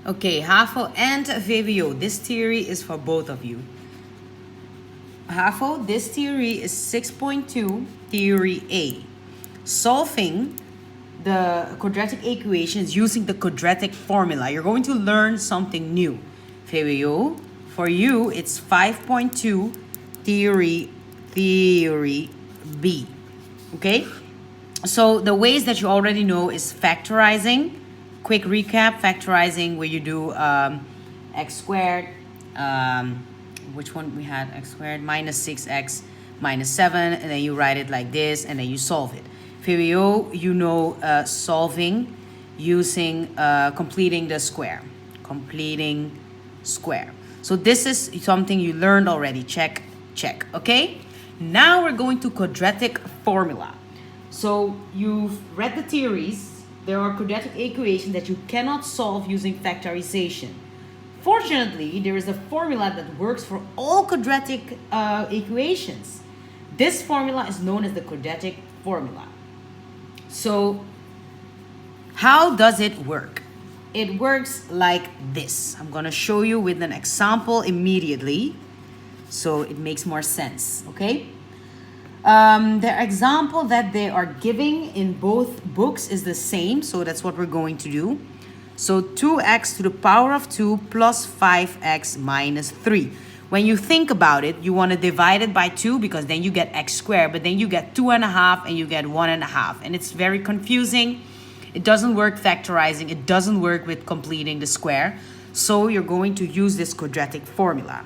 Okay, HAVO and VWO. This theory is for both of you. HAVO, this theory is 6.2, theory A. Solving the quadratic equations using the quadratic formula. You're going to learn something new. VWO, for you, it's 5.2, theory B. Okay? So the ways that you already know is factorizing. Quick recap, factorizing where you do x squared, which one we had, x squared minus 6x minus 7, and then you write it like this, and then you solve it. VWO, you know solving using completing the square. Completing square. So this is something you learned already. Check, check, okay? Now we're going to quadratic formula. So you've read the theories. There are quadratic equations that you cannot solve using factorization. Fortunately, there is a formula that works for all quadratic equations. This formula is known as the quadratic formula. So how does it work? It works like this. I'm going to show you with an example immediately so it makes more sense, okay? The example that they are giving in both books is the same, so that's what we're going to do. So 2x to the power of 2 plus 5x minus 3. When you think about it, you want to divide it by 2 because then you get x squared, but then you get 2.5 and you get 1.5. And it's very confusing. It doesn't work factorizing. It doesn't work with completing the square. So you're going to use this quadratic formula.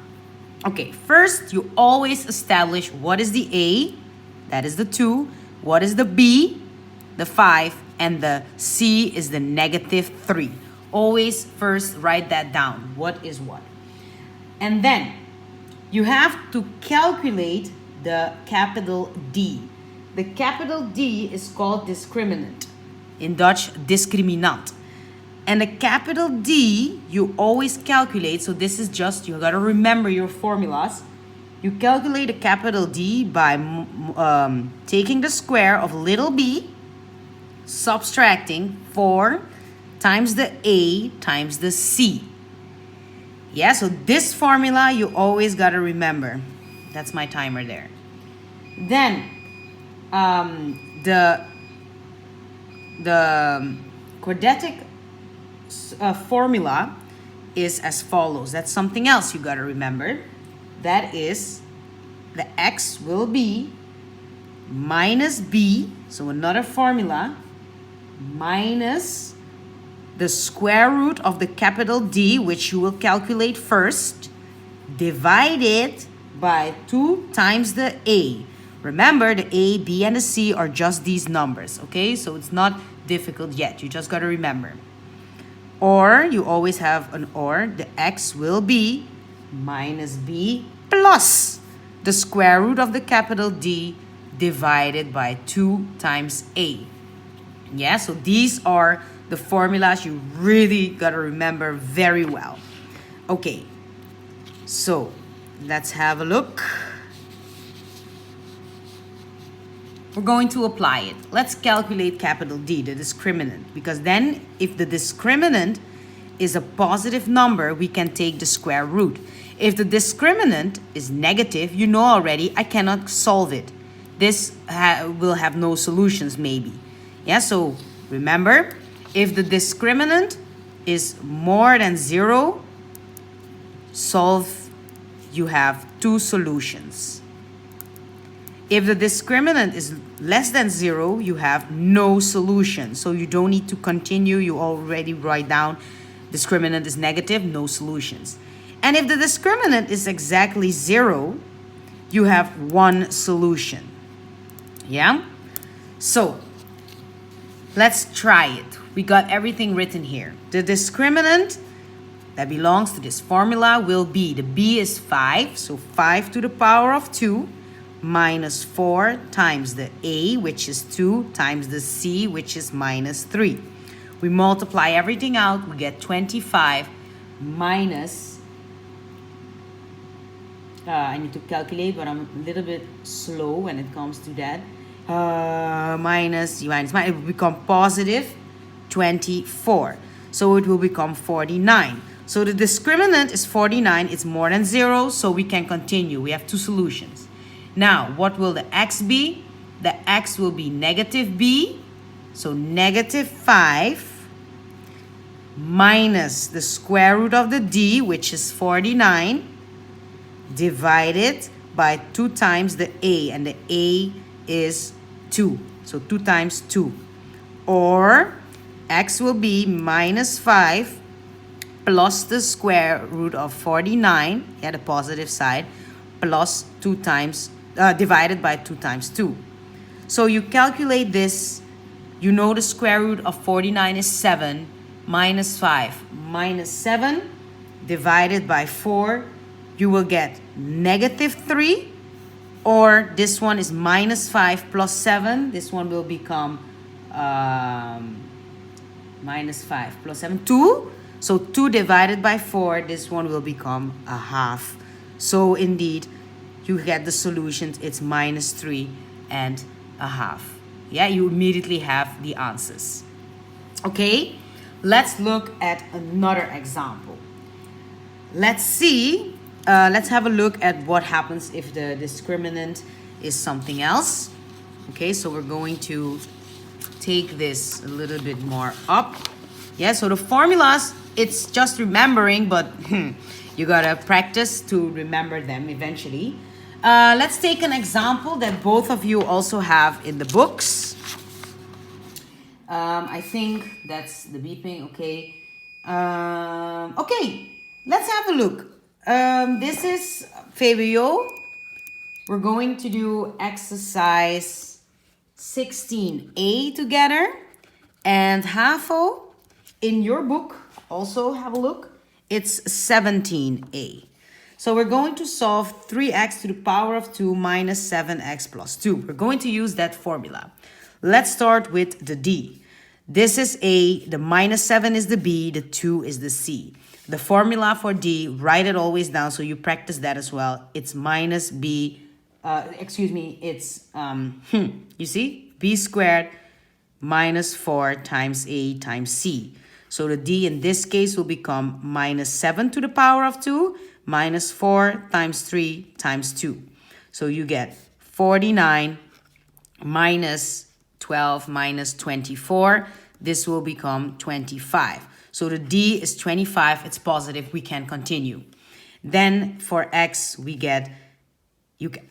Okay, first you always establish what is the A, that is the 2, what is the B, the 5, and the C is the negative 3. Always first write that down, what is what. And then you have to calculate the capital D. The capital D is called discriminant. In Dutch, discriminant. And the capital D, you always calculate, so this is just, you gotta remember your formulas. You calculate a capital D by taking the square of little b, subtracting 4 times the A times the C. Yeah, so this formula you always gotta remember. That's my timer there. Then, the quadratic formula is as follows. That's something else you gotta remember. That is, the x will be minus b, so another formula, minus the square root of the capital D, which you will calculate first, divided by 2 times the A. Remember, the A, B, and the C are just these numbers, okay? So it's not difficult yet. You just got to remember. Or, you always have an or. The x will be minus b plus the square root of the capital D divided by 2 times A. Yeah, so these are the formulas you really got to remember very well. Okay, so let's have a look. We're going to apply it. Let's calculate capital D, the discriminant, because then if the discriminant is a positive number, we can take the square root. If the discriminant is negative, you know already, I cannot solve it. This will have no solutions maybe. Yeah, so remember, if the discriminant is more than 0, solve, you have 2 solutions. If the discriminant is less than 0, you have no solution. So you don't need to continue. You already write down discriminant is negative, no solutions. And if the discriminant is exactly 0, you have 1 solution. Yeah? So let's try it. We got everything written here. The discriminant that belongs to this formula will be, the B is 5, so 5 to the power of 2 minus 4 times the A, which is 2, times the C, which is minus 3. We multiply everything out, we get 25 minus, I need to calculate, but I'm a little bit slow when it comes to that. Minus, it will become positive 24. So it will become 49. So the discriminant is 49. It's more than 0, so we can continue. We have two solutions. Now, what will the x be? The x will be negative b. So negative 5 minus the square root of the d, which is 49, divided by 2 times the a, and the a is 2. So 2 times 2. Or x will be minus 5 plus the square root of 49, the positive side, plus 2 times, divided by 2 times 2. So you calculate this, you know the square root of 49 is 7, minus 5 minus 7 divided by 4, you will get negative 3, or this one is minus 5 plus 7, this one will become minus 5 plus 7, 2. So 2 divided by 4, this one will become a half. So indeed, you get the solutions. It's minus 3 and a half. Yeah, you immediately have the answers. Okay, let's look at another example. Let's see, let's have a look at what happens if the discriminant is something else. Okay, so we're going to take this a little bit more up. Yeah, so the formulas, it's just remembering, but you gotta practice to remember them eventually. Let's take an example that both of you also have in the books. I think that's the beeping, okay. Okay, let's have a look. This is Fabio. We're going to do exercise 16A together. And HAVO, in your book, also have a look. It's 17A. So we're going to solve 3x to the power of 2 minus 7x plus 2. We're going to use that formula. Let's start with the d. This is A, the minus 7 is the b, the 2 is the c. The formula for d, write it always down so you practice that as well. It's minus b, it's, you see, b squared minus 4 times a times c. So the d in this case will become minus 7 to the power of 2 minus 4 times 3 times 2. So you get 49 minus 12 minus 24. This will become 25. So the d is 25. It's positive. We can continue. Then for x, we get,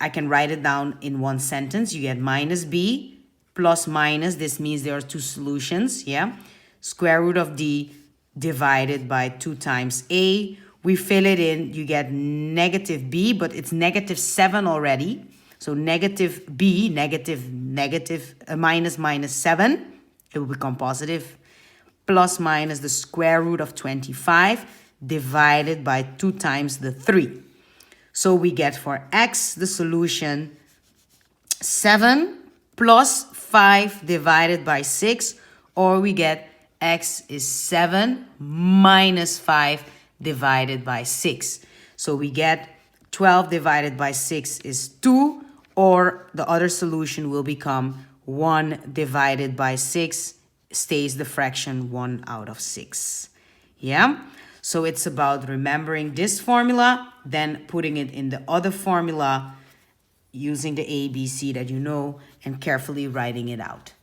I can write it down in one sentence. You get minus b plus minus. This means there are two solutions. Yeah. Square root of d divided by 2 times a. We fill it in, you get negative b, but it's negative 7 already. So negative b, minus minus 7, it will become positive. Plus minus the square root of 25 divided by 2 times the 3. So we get for x, the solution 7 plus 5 divided by 6, or we get x is 7 minus 5 divided by 6. So we get 12 divided by 6 is 2, or the other solution will become 1 divided by 6 stays the fraction 1 out of 6. Yeah? So it's about remembering this formula, then putting it in the other formula using the ABC that you know and carefully writing it out.